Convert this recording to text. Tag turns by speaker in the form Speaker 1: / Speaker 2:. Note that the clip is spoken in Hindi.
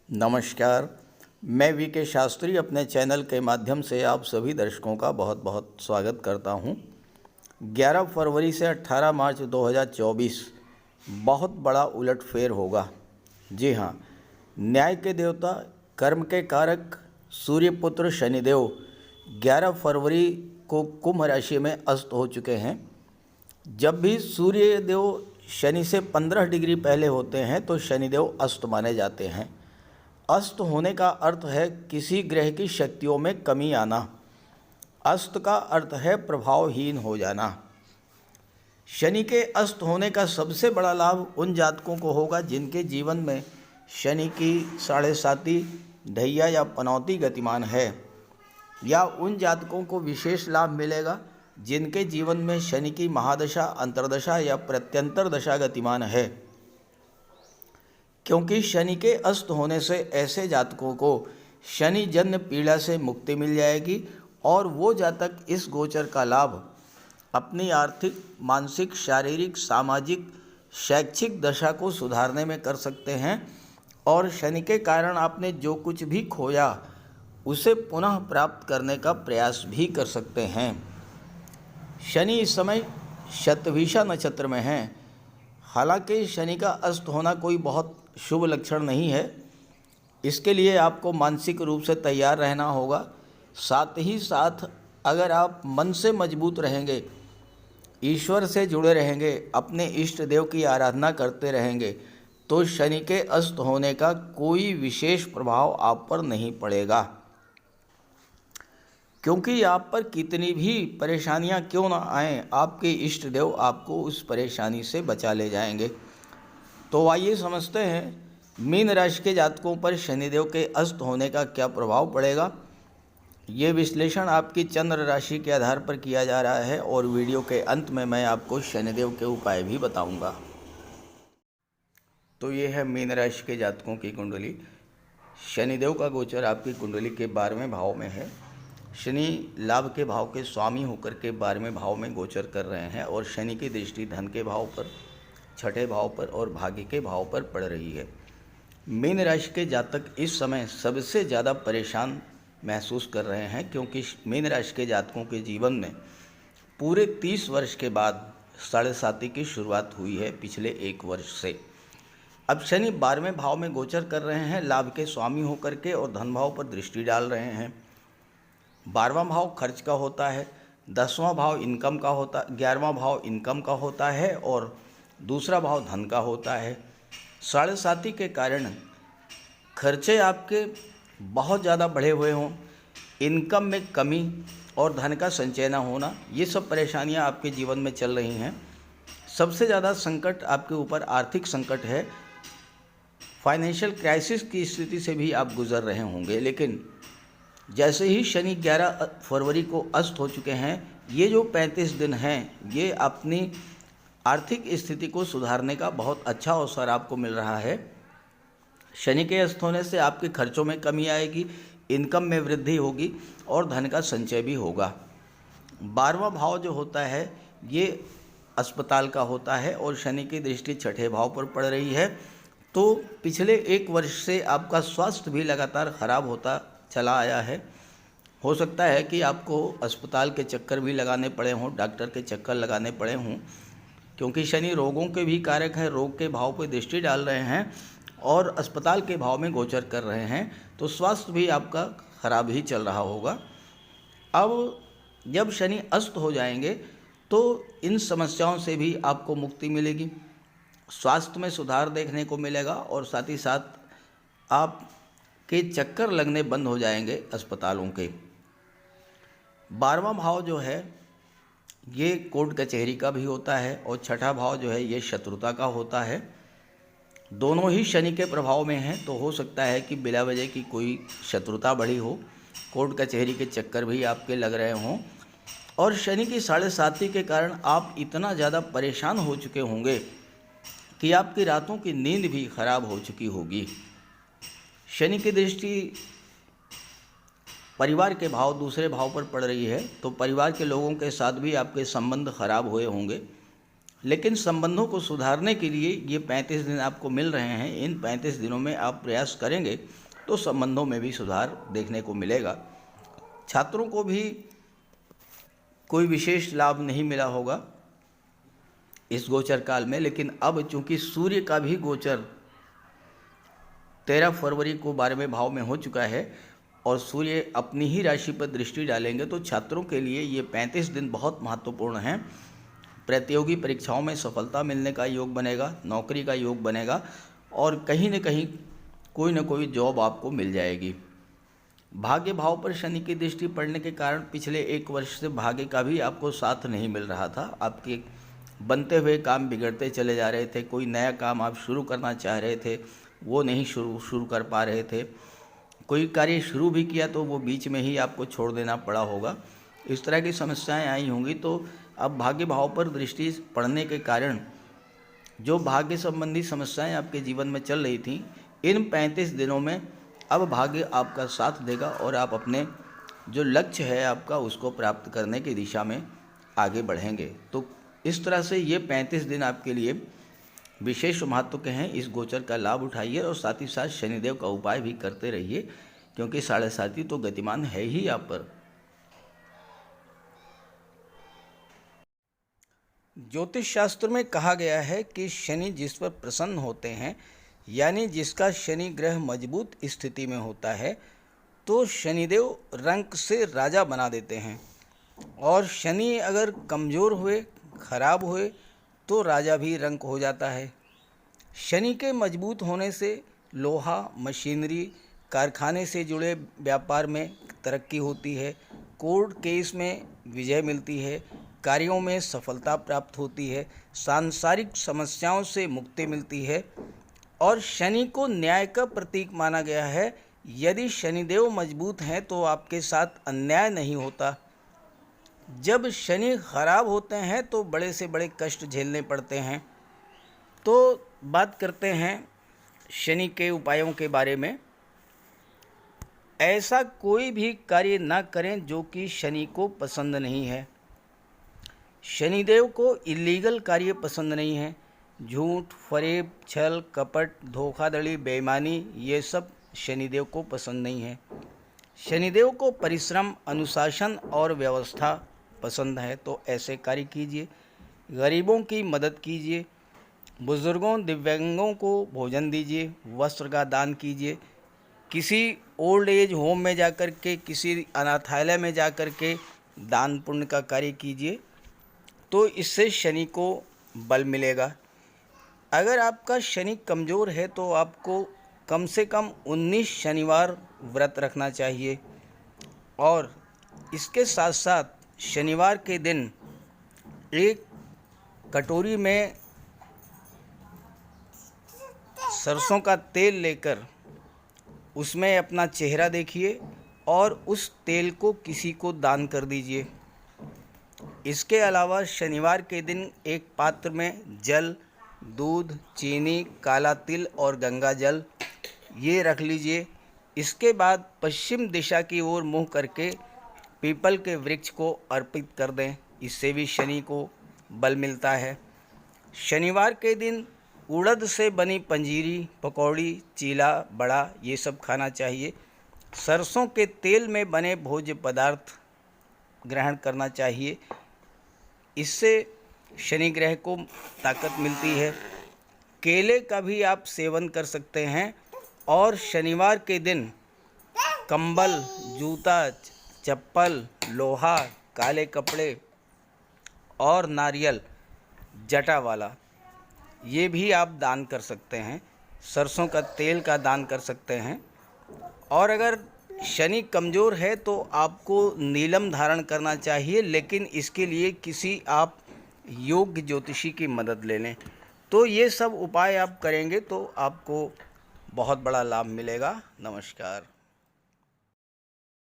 Speaker 1: नमस्कार। मैं वी शास्त्री अपने चैनल के माध्यम से आप सभी दर्शकों का बहुत बहुत स्वागत करता हूं। 11 फरवरी से 18 मार्च 2024 बहुत बड़ा उलटफेर होगा। जी हां, न्याय के देवता, कर्म के कारक सूर्यपुत्र शनिदेव 11 फरवरी को कुंभ राशि में अस्त हो चुके हैं। जब भी सूर्यदेव शनि से 15 डिग्री पहले होते हैं तो शनिदेव अस्त माने जाते हैं। अस्त होने का अर्थ है किसी ग्रह की शक्तियों में कमी आना। अस्त का अर्थ है प्रभावहीन हो जाना। शनि के अस्त होने का सबसे बड़ा लाभ उन जातकों को होगा जिनके जीवन में शनि की 7.5 ढैया या पनौती गतिमान है, या उन जातकों को विशेष लाभ मिलेगा जिनके जीवन में शनि की महादशा, अंतर्दशा या प्रत्यंतर दशा गतिमान है। क्योंकि शनि के अस्त होने से ऐसे जातकों को शनि जन्य पीड़ा से मुक्ति मिल जाएगी और वो जातक इस गोचर का लाभ अपनी आर्थिक, मानसिक, शारीरिक, सामाजिक, शैक्षिक दशा को सुधारने में कर सकते हैं और शनि के कारण आपने जो कुछ भी खोया उसे पुनः प्राप्त करने का प्रयास भी कर सकते हैं। शनि इस समय शतभिषा नक्षत्र में हैं। हालांकि शनि का अस्त होना कोई बहुत शुभ लक्षण नहीं है। इसके लिए आपको मानसिक रूप से तैयार रहना होगा। साथ ही साथ अगर आप मन से मजबूत रहेंगे, ईश्वर से जुड़े रहेंगे, अपने इष्ट देव की आराधना करते रहेंगे तो शनि के अस्त होने का कोई विशेष प्रभाव आप पर नहीं पड़ेगा। क्योंकि आप पर कितनी भी परेशानियां क्यों ना आएं, आपके इष्ट देव आपको उस परेशानी से बचा ले जाएंगे। तो आइए समझते हैं मीन राशि के जातकों पर शनिदेव के अस्त होने का क्या प्रभाव पड़ेगा। ये विश्लेषण आपकी चंद्र राशि के आधार पर किया जा रहा है और वीडियो के अंत में मैं आपको शनिदेव के उपाय भी बताऊंगा। तो ये है मीन राशि के जातकों की कुंडली। शनिदेव का गोचर आपकी कुंडली के 12वें भाव में है। शनि लाभ के भाव के स्वामी होकर के 12वें भाव में गोचर कर रहे हैं और शनि की दृष्टि धन के भाव पर, छठे भाव पर और भाग्य के भाव पर पड़ रही है। मीन राशि के जातक इस समय सबसे ज़्यादा परेशान महसूस कर रहे हैं क्योंकि मीन राशि के जातकों के जीवन में पूरे 30 वर्ष के बाद 7.5 की शुरुआत हुई है पिछले 1 वर्ष से। अब शनि 12वें भाव में गोचर कर रहे हैं लाभ के स्वामी होकर के और धन भाव पर दृष्टि डाल रहे हैं। 12वां भाव खर्च का होता है, 10वां भाव इनकम का होता, 11वां भाव इनकम का होता है और दूसरा भाव धन का होता है। 7.5 के कारण खर्चे आपके बहुत ज़्यादा बढ़े हुए हों, इनकम में कमी और धन का संचय न होना, ये सब परेशानियां आपके जीवन में चल रही हैं। सबसे ज़्यादा संकट आपके ऊपर आर्थिक संकट है। फाइनेंशियल क्राइसिस की स्थिति से भी आप गुजर रहे होंगे, लेकिन जैसे ही शनि 11 फरवरी को अस्त हो चुके हैं, ये जो 35 दिन हैं ये अपनी आर्थिक स्थिति को सुधारने का बहुत अच्छा अवसर आपको मिल रहा है। शनि के अस्त होने से आपके खर्चों में कमी आएगी, इनकम में वृद्धि होगी और धन का संचय भी होगा। 12वां भाव जो होता है ये अस्पताल का होता है और शनि की दृष्टि छठे भाव पर पड़ रही है। तो पिछले 1 वर्ष से आपका स्वास्थ्य भी लगातार खराब होता चला आया है। हो सकता है कि आपको अस्पताल के चक्कर भी लगाने पड़े हों, डॉक्टर के चक्कर लगाने पड़े हों, क्योंकि शनि रोगों के भी कारक हैं। रोग के भाव पर दृष्टि डाल रहे हैं और अस्पताल के भाव में गोचर कर रहे हैं, तो स्वास्थ्य भी आपका खराब ही चल रहा होगा। अब जब शनि अस्त हो जाएंगे तो इन समस्याओं से भी आपको मुक्ति मिलेगी, स्वास्थ्य में सुधार देखने को मिलेगा और साथ ही साथ आपके चक्कर लगने बंद हो जाएंगे अस्पतालों के। 12वां भाव जो है ये कोर्ट कचहरी का भी होता है और छठा भाव जो है ये शत्रुता का होता है। दोनों ही शनि के प्रभाव में हैं, तो हो सकता है कि बिला वजह की कोई शत्रुता बढ़ी हो, कोर्ट कचहरी के चक्कर भी आपके लग रहे हों और शनि की 7.5 के कारण आप इतना ज़्यादा परेशान हो चुके होंगे कि आपकी रातों की नींद भी खराब हो चुकी होगी। शनि की दृष्टि परिवार के भाव, दूसरे भाव पर पड़ रही है, तो परिवार के लोगों के साथ भी आपके संबंध खराब हुए होंगे। लेकिन संबंधों को सुधारने के लिए ये 35 दिन आपको मिल रहे हैं। इन 35 दिनों में आप प्रयास करेंगे तो संबंधों में भी सुधार देखने को मिलेगा। छात्रों को भी कोई विशेष लाभ नहीं मिला होगा इस गोचर काल में, लेकिन अब चूंकि सूर्य का भी गोचर 13 फरवरी को 12वें भाव में हो चुका है और सूर्य अपनी ही राशि पर दृष्टि डालेंगे, तो छात्रों के लिए ये 35 दिन बहुत महत्वपूर्ण हैं। प्रतियोगी परीक्षाओं में सफलता मिलने का योग बनेगा, नौकरी का योग बनेगा और कहीं न कहीं कोई न कोई जॉब आपको मिल जाएगी। भाग्य भाव पर शनि की दृष्टि पड़ने के कारण पिछले 1 वर्ष से भाग्य का भी आपको साथ नहीं मिल रहा था। आपके बनते हुए काम बिगड़ते चले जा रहे थे। कोई नया काम आप शुरू करना चाह रहे थे, वो नहीं शुरू कर पा रहे थे। कोई कार्य शुरू भी किया तो वो बीच में ही आपको छोड़ देना पड़ा होगा। इस तरह की समस्याएं आई होंगी। तो अब भाग्य भाव पर दृष्टि पड़ने के कारण जो भाग्य संबंधी समस्याएं आपके जीवन में चल रही थीं, इन 35 दिनों में अब भाग्य आपका साथ देगा और आप अपने जो लक्ष्य है आपका उसको प्राप्त करने की दिशा में आगे बढ़ेंगे। तो इस तरह से ये 35 दिन आपके लिए विशेष महत्व के हैं। इस गोचर का लाभ उठाइए और साथ ही साथ शनिदेव का उपाय भी करते रहिए, क्योंकि 7.5 तो गतिमान है ही आप पर। ज्योतिष शास्त्र में कहा गया है कि शनि जिस पर प्रसन्न होते हैं, यानी जिसका शनि ग्रह मजबूत स्थिति में होता है, तो शनिदेव रंक से राजा बना देते हैं। और शनि अगर कमज़ोर हुए, खराब हुए, तो राजा भी रंक हो जाता है। शनि के मजबूत होने से लोहा, मशीनरी, कारखाने से जुड़े व्यापार में तरक्की होती है, कोर्ट केस में विजय मिलती है, कार्यों में सफलता प्राप्त होती है, सांसारिक समस्याओं से मुक्ति मिलती है। और शनि को न्याय का प्रतीक माना गया है। यदि शनिदेव मजबूत हैं तो आपके साथ अन्याय नहीं होता। जब शनि खराब होते हैं तो बड़े से बड़े कष्ट झेलने पड़ते हैं। तो बात करते हैं शनि के उपायों के बारे में। ऐसा कोई भी कार्य ना करें जो कि शनि को पसंद नहीं है। शनिदेव को इलीगल कार्य पसंद नहीं है। झूठ, फरेब, छल, कपट, धोखाधड़ी, बेईमानी, ये सब शनिदेव को पसंद नहीं है। शनिदेव को परिश्रम, अनुशासन और व्यवस्था पसंद है। तो ऐसे कार्य कीजिए। गरीबों की मदद कीजिए, बुजुर्गों, दिव्यांगों को भोजन दीजिए, वस्त्र का दान कीजिए, किसी ओल्ड एज होम में जाकर के, किसी अनाथालय में जाकर के दान पुण्य का कार्य कीजिए, तो इससे शनि को बल मिलेगा। अगर आपका शनि कमज़ोर है तो आपको कम से कम 19 शनिवार व्रत रखना चाहिए। और इसके साथ साथ शनिवार के दिन एक कटोरी में सरसों का तेल लेकर उसमें अपना चेहरा देखिए और उस तेल को किसी को दान कर दीजिए। इसके अलावा शनिवार के दिन एक पात्र में जल, दूध, चीनी, काला तिल और गंगा जल ये रख लीजिए। इसके बाद पश्चिम दिशा की ओर मुँह करके पीपल के वृक्ष को अर्पित कर दें। इससे भी शनि को बल मिलता है। शनिवार के दिन उड़द से बनी पंजीरी, पकौड़ी, चीला, बड़ा ये सब खाना चाहिए। सरसों के तेल में बने भोज्य पदार्थ ग्रहण करना चाहिए। इससे शनि ग्रह को ताकत मिलती है। केले का भी आप सेवन कर सकते हैं। और शनिवार के दिन कंबल, जूता, चप्पल, लोहा, काले कपड़े और नारियल जटा वाला ये भी आप दान कर सकते हैं। सरसों का तेल का दान कर सकते हैं। और अगर शनि कमज़ोर है तो आपको नीलम धारण करना चाहिए, लेकिन इसके लिए किसी आप योग्य ज्योतिषी की मदद ले लें। तो ये सब उपाय आप करेंगे तो आपको बहुत बड़ा लाभ मिलेगा। नमस्कार।